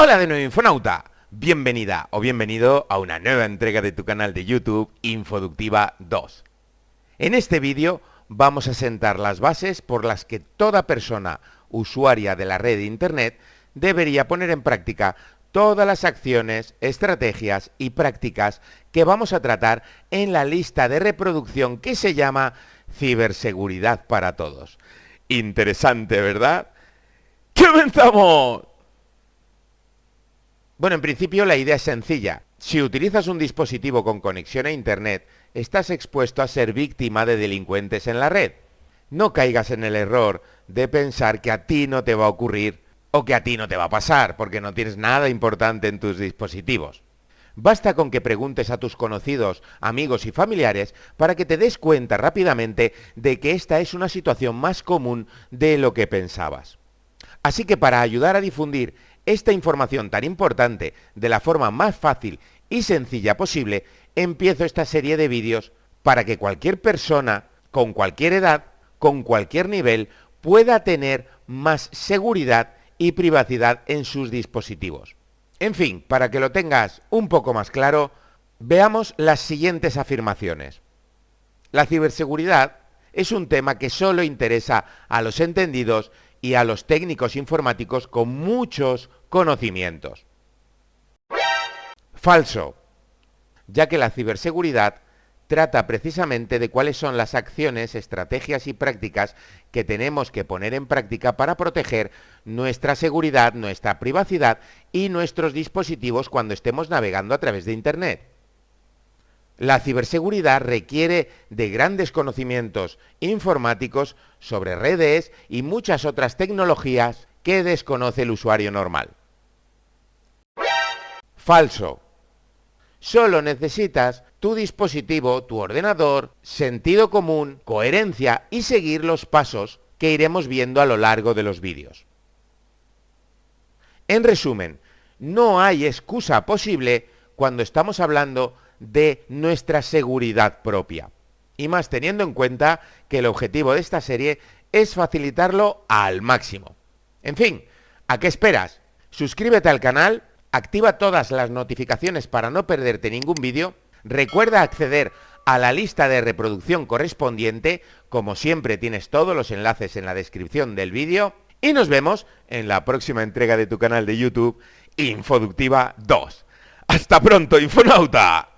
Hola de nuevo, Infonauta. Bienvenida o bienvenido a una nueva entrega de tu canal de YouTube Infoductiva 2. En este vídeo vamos a sentar las bases por las que toda persona usuaria de la red de Internet debería poner en práctica todas las acciones, estrategias y prácticas que vamos a tratar en la lista de reproducción que se llama Ciberseguridad para Todos. Interesante, ¿verdad? ¡Comenzamos! Bueno, en principio la idea es sencilla. Si utilizas un dispositivo con conexión a Internet, estás expuesto a ser víctima de delincuentes en la red. No caigas en el error de pensar que a ti no te va a ocurrir o que a ti no te va a pasar, porque no tienes nada importante en tus dispositivos. Basta con que preguntes a tus conocidos, amigos y familiares para que te des cuenta rápidamente de que esta es una situación más común de lo que pensabas. Así que para ayudar a difundir esta información tan importante de la forma más fácil y sencilla posible, empiezo esta serie de vídeos para que cualquier persona, con cualquier edad, con cualquier nivel, pueda tener más seguridad y privacidad en sus dispositivos. En fin, para que lo tengas un poco más claro, veamos las siguientes afirmaciones. La ciberseguridad es un tema que solo interesa a los entendidos y a los técnicos informáticos con muchos conocimientos. Falso, ya que la ciberseguridad trata precisamente de cuáles son las acciones, estrategias y prácticas que tenemos que poner en práctica para proteger nuestra seguridad, nuestra privacidad y nuestros dispositivos cuando estemos navegando a través de Internet. La ciberseguridad requiere de grandes conocimientos informáticos sobre redes y muchas otras tecnologías que desconoce el usuario normal. Falso. Solo necesitas tu dispositivo, tu ordenador, sentido común, coherencia y seguir los pasos que iremos viendo a lo largo de los vídeos. En resumen, no hay excusa posible cuando estamos hablando de nuestra seguridad propia. Y más teniendo en cuenta que el objetivo de esta serie es facilitarlo al máximo. En fin, ¿a qué esperas? Suscríbete al canal, activa todas las notificaciones para no perderte ningún vídeo, recuerda acceder a la lista de reproducción correspondiente, como siempre tienes todos los enlaces en la descripción del vídeo, y nos vemos en la próxima entrega de tu canal de YouTube Infoductiva 2. ¡Hasta pronto, Infonauta!